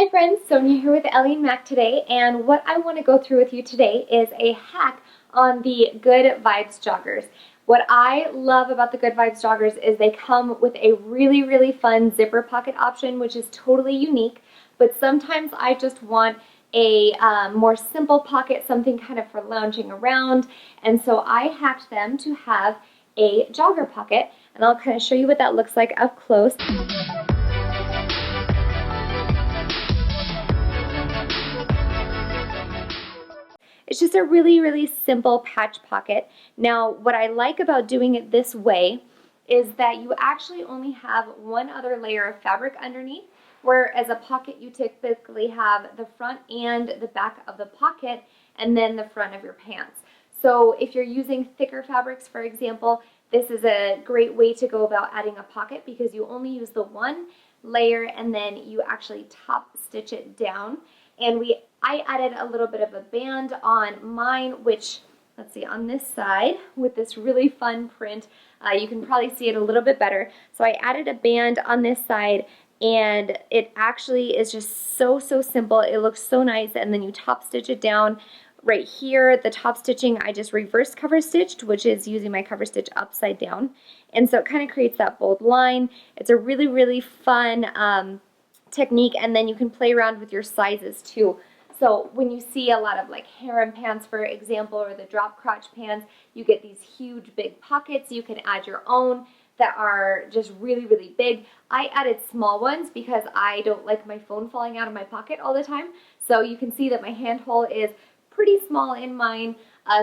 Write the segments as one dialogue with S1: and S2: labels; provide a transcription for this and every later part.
S1: Hi friends, Sonia here with Ellie and Mac today, and what I want to go through with you today is a hack on the Good Vibes Joggers. What I love about the Good Vibes Joggers is they come with a really fun zipper pocket option, which is totally unique, but sometimes I just want a more simple pocket, something kind of for lounging around, and so I hacked them to have a jogger pocket, and I'll kind of show you what that looks like up close. It's just a really simple patch pocket. Now, what I like about doing it this way is that you actually only have one other layer of fabric underneath, whereas a pocket you typically have the front and the back of the pocket and then the front of your pants. So if you're using thicker fabrics, for example, this is a great way to go about adding a pocket because you only use the one layer and then you actually top stitch it down. And I added a little bit of a band on mine, which, let's see, on this side with this really fun print. You can probably see it a little bit better. So I added a band on this side, and it actually is just so simple. It looks so nice, and then you top stitch it down. Right here, the top stitching, I just reverse cover stitched, which is using my cover stitch upside down. And so it kind of creates that bold line. It's a really fun technique, and then you can play around with your sizes too. So when you see a lot of like harem pants, for example, or the drop crotch pants, you get these huge big pockets. You can add your own that are just really big. I added small ones because I don't like my phone falling out of my pocket all the time. So you can see that my hand hole is pretty small in mine.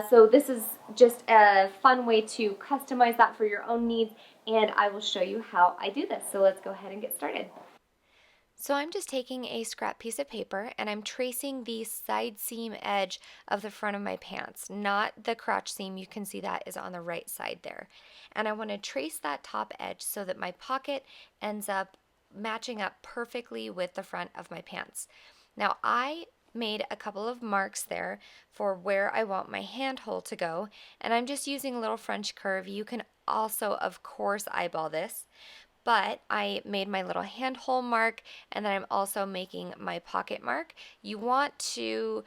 S1: So this is just a fun way to customize that for your own needs, and I will show you how I do this. So let's go ahead and get started.
S2: So I'm just taking a scrap piece of paper and I'm tracing the side seam edge of the front of my pants, not the crotch seam. You can see that is on the right side there. And I want to trace that top edge so that my pocket ends up matching up perfectly with the front of my pants. Now I made a couple of marks there for where I want my hand hole to go, and I'm just using a little French curve. You can also, of course, eyeball this. But I made my little hand hole mark, and then I'm also making my pocket mark. You want to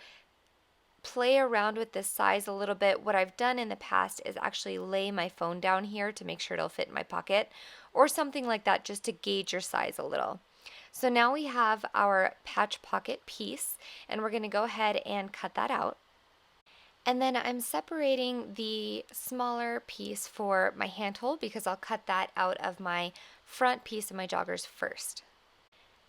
S2: play around with this size a little bit. What I've done in the past is actually lay my phone down here to make sure it'll fit in my pocket, or something like that, just to gauge your size a little. So now we have our patch pocket piece, and we're going to go ahead and cut that out. And then I'm separating the smaller piece for my hand hole because I'll cut that out of my front piece of my joggers first.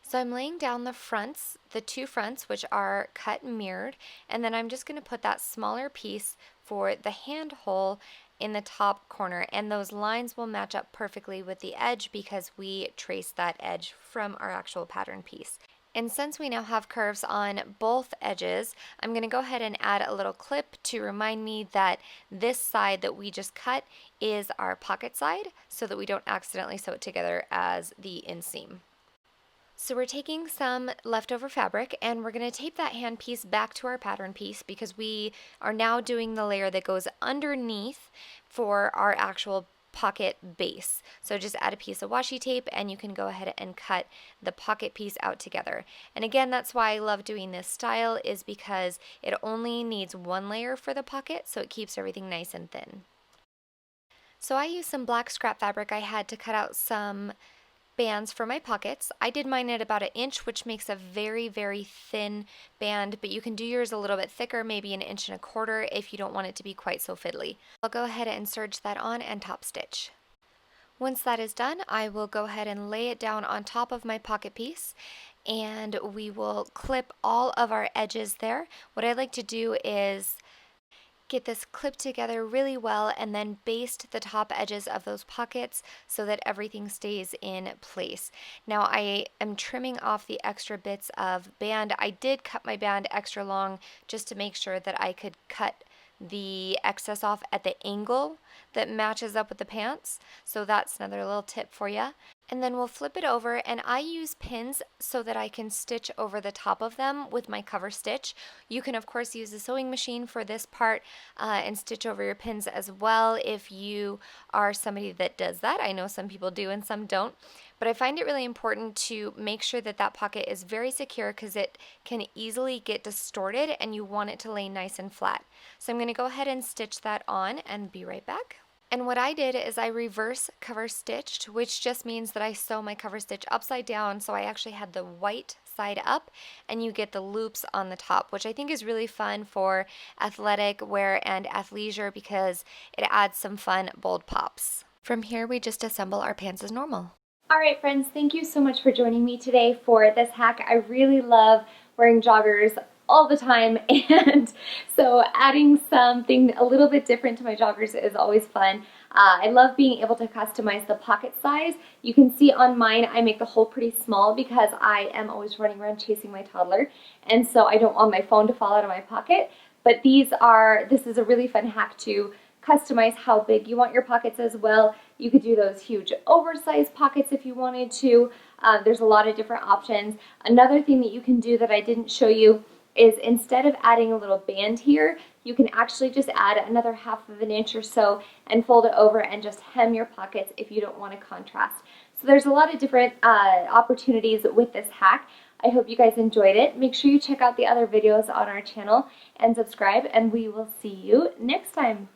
S2: So I'm laying down the fronts, the two fronts, which are cut and mirrored, and then I'm just going to put that smaller piece for the hand hole in the top corner, and those lines will match up perfectly with the edge because we traced that edge from our actual pattern piece. And since we now have curves on both edges, I'm going to go ahead and add a little clip to remind me that this side that we just cut is our pocket side so that we don't accidentally sew it together as the inseam. So we're taking some leftover fabric and we're going to tape that hand piece back to our pattern piece because we are now doing the layer that goes underneath for our actual pocket base. So just add a piece of washi tape and you can go ahead and cut the pocket piece out together. And again, that's why I love doing this style, is because it only needs one layer for the pocket, so it keeps everything nice and thin. So I used some black scrap fabric I had to cut out some bands for my pockets. I did mine at about 1 inch, which makes a very thin band, but you can do yours a little bit thicker, maybe 1.25 inches if you don't want it to be quite so fiddly. I'll go ahead and serge that on and top stitch. Once that is done, I will go ahead and lay it down on top of my pocket piece, and we will clip all of our edges there. What I like to do is get this clipped together really well and then baste the top edges of those pockets so that everything stays in place. Now I am trimming off the extra bits of band. I did cut my band extra long just to make sure that I could cut the excess off at the angle that matches up with the pants. So that's another little tip for you. And then we'll flip it over, and I use pins so that I can stitch over the top of them with my cover stitch. You can of course use a sewing machine for this part and stitch over your pins as well if you are somebody that does that. I know some people do and some don't. But I find it really important to make sure that that pocket is very secure because it can easily get distorted and you want it to lay nice and flat. So I'm going to go ahead and stitch that on and be right back. And what I did is I reverse cover stitched, which just means that I sew my cover stitch upside down, so I actually had the white side up and you get the loops on the top, which I think is really fun for athletic wear and athleisure because it adds some fun bold pops. From here we just assemble our pants as normal.
S1: All right, friends, thank you so much for joining me today for this hack. I really love wearing joggers all the time, and so adding something a little bit different to my joggers is always fun. I love being able to customize the pocket size. You can see on mine I make the hole pretty small because I am always running around chasing my toddler, and so I don't want my phone to fall out of my pocket. But this is a really fun hack to customize how big you want your pockets as well. You could do those huge oversized pockets if you wanted to. There's a lot of different options. Another thing that you can do that I didn't show you is instead of adding a little band here, you can actually just add another 1/2 inch or so and fold it over and just hem your pockets if you don't want to contrast. So there's a lot of different opportunities with this hack. I hope you guys enjoyed it. Make sure you check out the other videos on our channel and subscribe, and we will see you next time.